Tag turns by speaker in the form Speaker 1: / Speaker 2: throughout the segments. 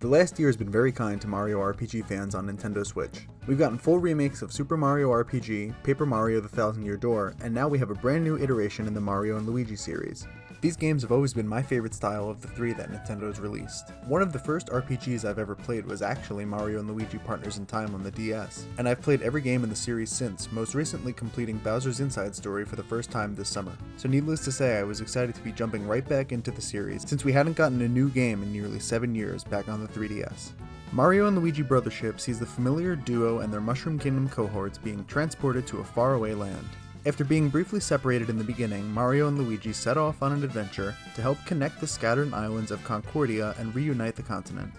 Speaker 1: The last year has been very kind to Mario RPG fans on Nintendo Switch. We've gotten full remakes of Super Mario RPG, Paper Mario: The Thousand Year Door, and now we have a brand new iteration in the Mario and Luigi series. These games have always been my favorite style of the three that Nintendo's released. One of the first RPGs I've ever played was actually Mario and Luigi Partners in Time on the DS, and I've played every game in the series since, most recently completing Bowser's Inside Story for the first time this summer. So needless to say, I was excited to be jumping right back into the series since we hadn't gotten a new game in nearly 7 years back on the 3DS. Mario and Luigi Brothership sees the familiar duo and their Mushroom Kingdom cohorts being transported to a faraway land. After being briefly separated in the beginning, Mario and Luigi set off on an adventure to help connect the scattered islands of Concordia and reunite the continent.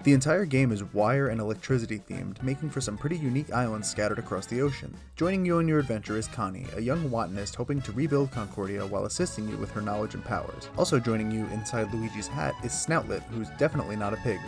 Speaker 1: The entire game is wire and electricity themed, making for some pretty unique islands scattered across the ocean. Joining you on your adventure is Connie, a young botanist hoping to rebuild Concordia while assisting you with her knowledge and powers. Also joining you inside Luigi's hat is Snoutlet, who's definitely not a pig.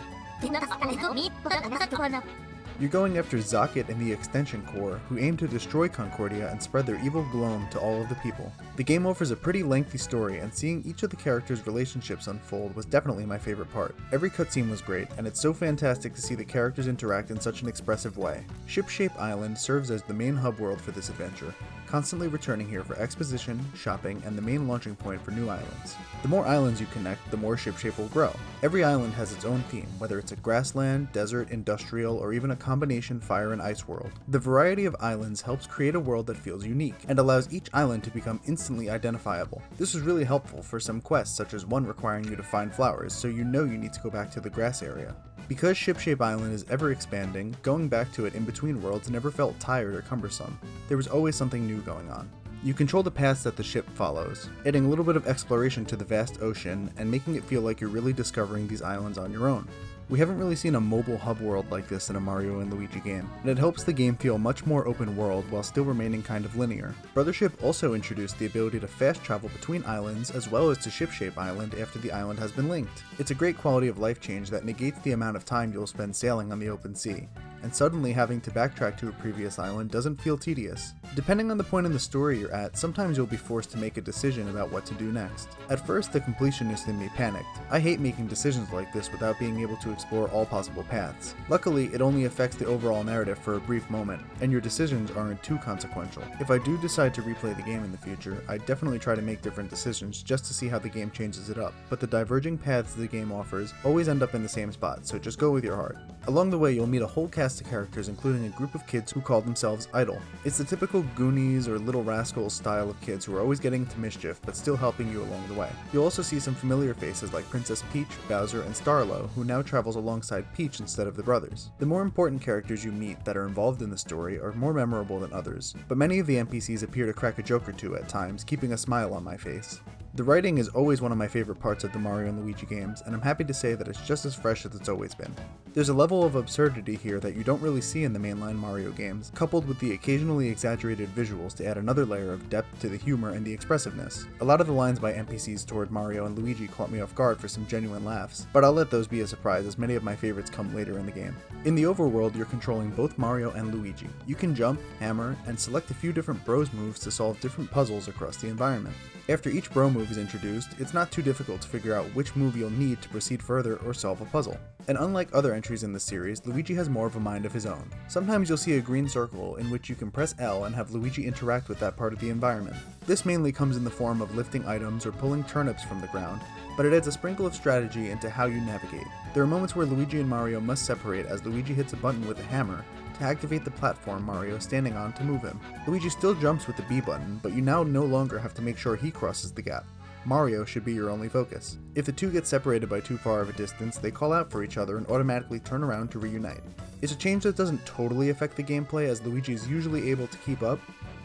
Speaker 1: You're going after Zocket and the Extension Corps, who aim to destroy Concordia and spread their evil gloom to all of the people. The game offers a pretty lengthy story, and seeing each of the characters' relationships unfold was definitely my favorite part. Every cutscene was great, and it's so fantastic to see the characters interact in such an expressive way. Shipshape Island serves as the main hub world for this adventure, constantly returning here for exposition, shopping, and the main launching point for new islands. The more islands you connect, the more Shipshape will grow. Every island has its own theme, whether it's a grassland, desert, industrial, or even a combination fire and ice world. The variety of islands helps create a world that feels unique, and allows each island to become instantly identifiable. This was really helpful for some quests, such as one requiring you to find flowers, so you know you need to go back to the grass area. Because Shipshape Island is ever expanding, going back to it in between worlds never felt tired or cumbersome. There was always something new going on. You control the paths that the ship follows, adding a little bit of exploration to the vast ocean and making it feel like you're really discovering these islands on your own. We haven't really seen a mobile hub world like this in a Mario and Luigi game, and it helps the game feel much more open world while still remaining kind of linear. Brothership also introduced the ability to fast travel between islands as well as to Shipshape Island after the island has been linked. It's a great quality of life change that negates the amount of time you'll spend sailing on the open sea, and suddenly having to backtrack to a previous island doesn't feel tedious. Depending on the point in the story you're at, sometimes you'll be forced to make a decision about what to do next. At first, the completionist in me panicked. I hate making decisions like this without being able to explore all possible paths. Luckily, it only affects the overall narrative for a brief moment, and your decisions aren't too consequential. If I do decide to replay the game in the future, I definitely try to make different decisions just to see how the game changes it up, but the diverging paths the game offers always end up in the same spot, so just go with your heart. Along the way, you'll meet a whole cast of characters, including a group of kids who call themselves Idol. It's the typical Goonies or Little Rascals style of kids who are always getting into mischief, but still helping you along the way. You'll also see some familiar faces like Princess Peach, Bowser, and Starlo, who now travels alongside Peach instead of the brothers. The more important characters you meet that are involved in the story are more memorable than others, but many of the NPCs appear to crack a joke or two at times, keeping a smile on my face. The writing is always one of my favorite parts of the Mario and Luigi games, and I'm happy to say that it's just as fresh as it's always been. There's a level of absurdity here that you don't really see in the mainline Mario games, coupled with the occasionally exaggerated visuals to add another layer of depth to the humor and the expressiveness. A lot of the lines by NPCs toward Mario and Luigi caught me off guard for some genuine laughs, but I'll let those be a surprise as many of my favorites come later in the game. In the overworld, you're controlling both Mario and Luigi. You can jump, hammer, and select a few different Bros moves to solve different puzzles across the environment. After each Bro move is introduced, it's not too difficult to figure out which move you'll need to proceed further or solve a puzzle. And unlike other entries in the series, Luigi has more of a mind of his own. Sometimes you'll see a green circle in which you can press L and have Luigi interact with that part of the environment. This mainly comes in the form of lifting items or pulling turnips from the ground, but it adds a sprinkle of strategy into how you navigate. There are moments where Luigi and Mario must separate as Luigi hits a button with a hammer to activate the platform Mario is standing on to move him. Luigi still jumps with the B button, but you now no longer have to make sure he crosses the gap. Mario should be your only focus. If the two get separated by too far of a distance, they call out for each other and automatically turn around to reunite. It's a change that doesn't totally affect the gameplay, as Luigi is usually able to keep up,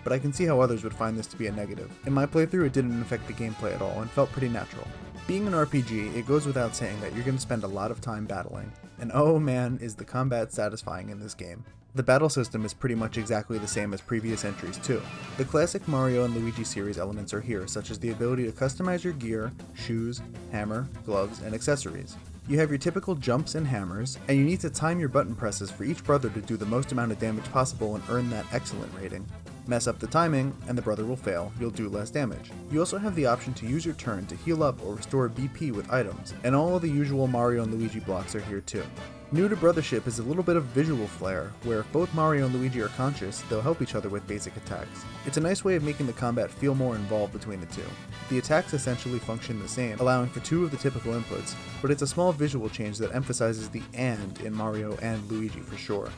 Speaker 1: but I can see how others would find this to be a negative. In my playthrough, it didn't affect the gameplay at all and felt pretty natural. Being an RPG, it goes without saying that you're going to spend a lot of time battling, and oh man, is the combat satisfying in this game. The battle system is pretty much exactly the same as previous entries too. The classic Mario and Luigi series elements are here, such as the ability to customize your gear, shoes, hammer, gloves, and accessories. You have your typical jumps and hammers, and you need to time your button presses for each brother to do the most amount of damage possible and earn that excellent rating. Mess up the timing, and the brother will fail, you'll do less damage. You also have the option to use your turn to heal up or restore BP with items, and all of the usual Mario and Luigi blocks are here too. New to Brothership is a little bit of visual flair, where if both Mario and Luigi are conscious, they'll help each other with basic attacks. It's a nice way of making the combat feel more involved between the two. The attacks essentially function the same, allowing for two of the typical inputs, but it's a small visual change that emphasizes the "and" in Mario and Luigi for sure.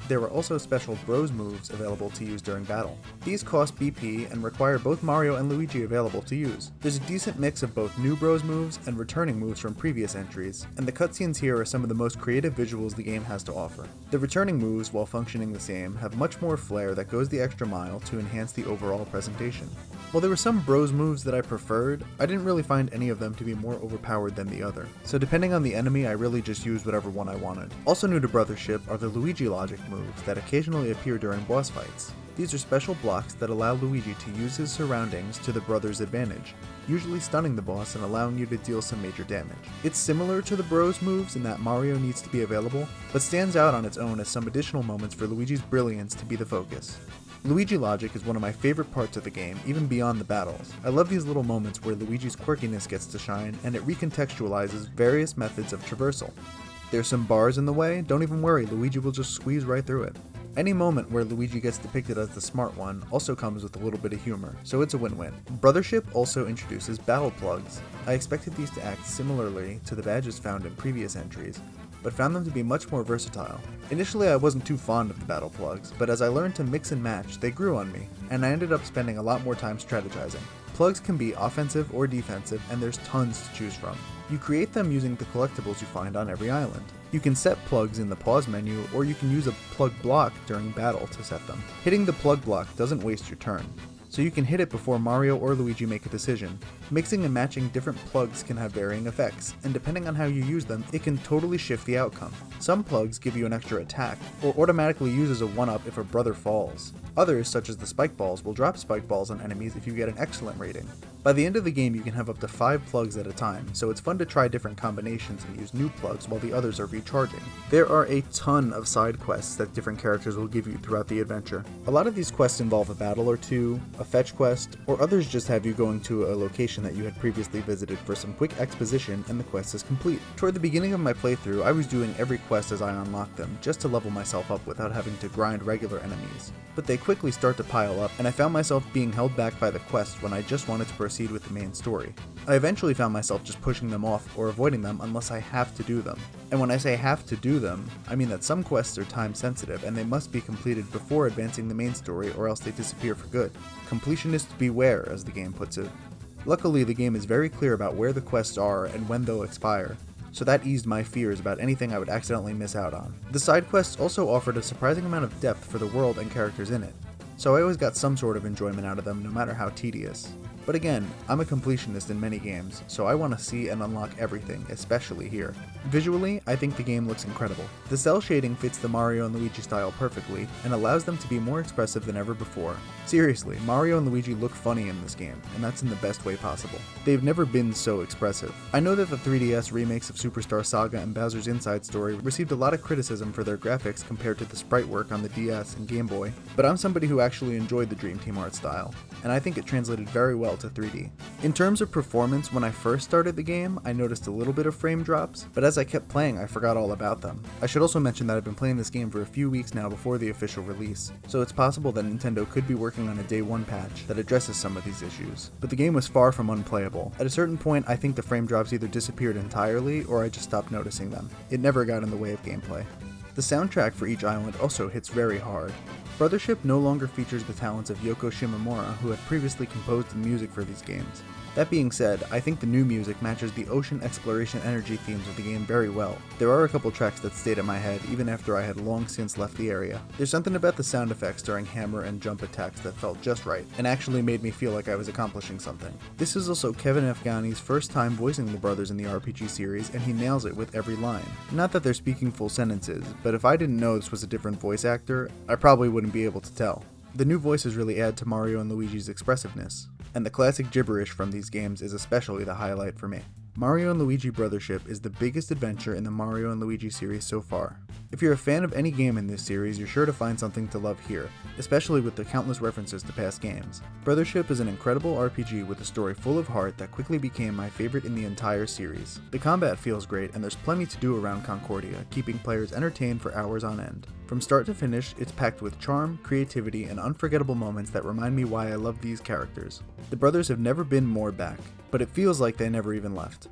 Speaker 1: There are also special Bros moves available to use during battle. These cost BP and require both Mario and Luigi available to use. There's a decent mix of both new Bros moves and returning moves from previous entries, and the cutscenes here are some of the most creative visuals the game has to offer. The returning moves, while functioning the same, have much more flair that goes the extra mile to enhance the overall presentation. While there were some Bros moves that I preferred, I didn't really find any of them to be more overpowered than the other. So depending on the enemy, I really just used whatever one I wanted. Also new to Brothership are the Luigi logic moves that occasionally appear during boss fights. These are special blocks that allow Luigi to use his surroundings to the brother's advantage, usually stunning the boss and allowing you to deal some major damage. It's similar to the Bros moves in that Mario needs to be available, but stands out on its own as some additional moments for Luigi's brilliance to be the focus. Luigi logic is one of my favorite parts of the game, even beyond the battles. I love these little moments where Luigi's quirkiness gets to shine, and it recontextualizes various methods of traversal. There's some bars in the way, don't even worry, Luigi will just squeeze right through it. Any moment where Luigi gets depicted as the smart one also comes with a little bit of humor, so it's a win-win. Brothership also introduces battle plugs. I expected these to act similarly to the badges found in previous entries, but found them to be much more versatile. Initially I wasn't too fond of the battle plugs, but as I learned to mix and match, they grew on me, and I ended up spending a lot more time strategizing. Plugs can be offensive or defensive, and there's tons to choose from. You create them using the collectibles you find on every island. You can set plugs in the pause menu, or you can use a plug block during battle to set them. Hitting the plug block doesn't waste your turn, so you can hit it before Mario or Luigi make a decision. Mixing and matching different plugs can have varying effects, and depending on how you use them, it can totally shift the outcome. Some plugs give you an extra attack, or automatically use as a 1-up if a brother falls. Others, such as the spike balls, will drop spike balls on enemies if you get an excellent rating. By the end of the game you can have up to 5 plugs at a time, so it's fun to try different combinations and use new plugs while the others are recharging. There are a ton of side quests that different characters will give you throughout the adventure. A lot of these quests involve a battle or two, a fetch quest, or others just have you going to a location that you had previously visited for some quick exposition and the quest is complete. Toward the beginning of my playthrough, I was doing every quest as I unlocked them, just to level myself up without having to grind regular enemies. But they quickly start to pile up, and I found myself being held back by the quest when I just wanted to proceed with the main story. I eventually found myself just pushing them off or avoiding them unless I have to do them. And when I say have to do them, I mean that some quests are time sensitive and they must be completed before advancing the main story or else they disappear for good. Completionists beware, as the game puts it. Luckily, the game is very clear about where the quests are and when they'll expire, so that eased my fears about anything I would accidentally miss out on. The side quests also offered a surprising amount of depth for the world and characters in it, so I always got some sort of enjoyment out of them no matter how tedious. But again, I'm a completionist in many games, so I want to see and unlock everything, especially here. Visually, I think the game looks incredible. The cell shading fits the Mario and Luigi style perfectly, and allows them to be more expressive than ever before. Seriously, Mario and Luigi look funny in this game, and that's in the best way possible. They've never been so expressive. I know that the 3DS remakes of Superstar Saga and Bowser's Inside Story received a lot of criticism for their graphics compared to the sprite work on the DS and Game Boy, but I'm somebody who actually enjoyed the Dream Team art style, and I think it translated very well to 3D. In terms of performance, when I first started the game, I noticed a little bit of frame drops, but as I kept playing, I forgot all about them. I should also mention that I've been playing this game for a few weeks now before the official release, so it's possible that Nintendo could be working on a day one patch that addresses some of these issues. But the game was far from unplayable. At a certain point, I think the frame drops either disappeared entirely, or I just stopped noticing them. It never got in the way of gameplay. The soundtrack for each island also hits very hard. Brothership no longer features the talents of Yoko Shimomura, who had previously composed the music for these games. That being said, I think the new music matches the ocean exploration energy themes of the game very well. There are a couple tracks that stayed in my head even after I had long since left the area. There's something about the sound effects during hammer and jump attacks that felt just right, and actually made me feel like I was accomplishing something. This is also Kevin Afghani's first time voicing the brothers in the RPG series, and he nails it with every line. Not that they're speaking full sentences, but if I didn't know this was a different voice actor, I probably wouldn't be able to tell. The new voices really add to Mario and Luigi's expressiveness, and the classic gibberish from these games is especially the highlight for me. Mario & Luigi Brothership is the biggest adventure in the Mario & Luigi series so far. If you're a fan of any game in this series, you're sure to find something to love here, especially with the countless references to past games. Brothership is an incredible RPG with a story full of heart that quickly became my favorite in the entire series. The combat feels great, and there's plenty to do around Concordia, keeping players entertained for hours on end. From start to finish, it's packed with charm, creativity, and unforgettable moments that remind me why I love these characters. The brothers have never been more back, but it feels like they never even left.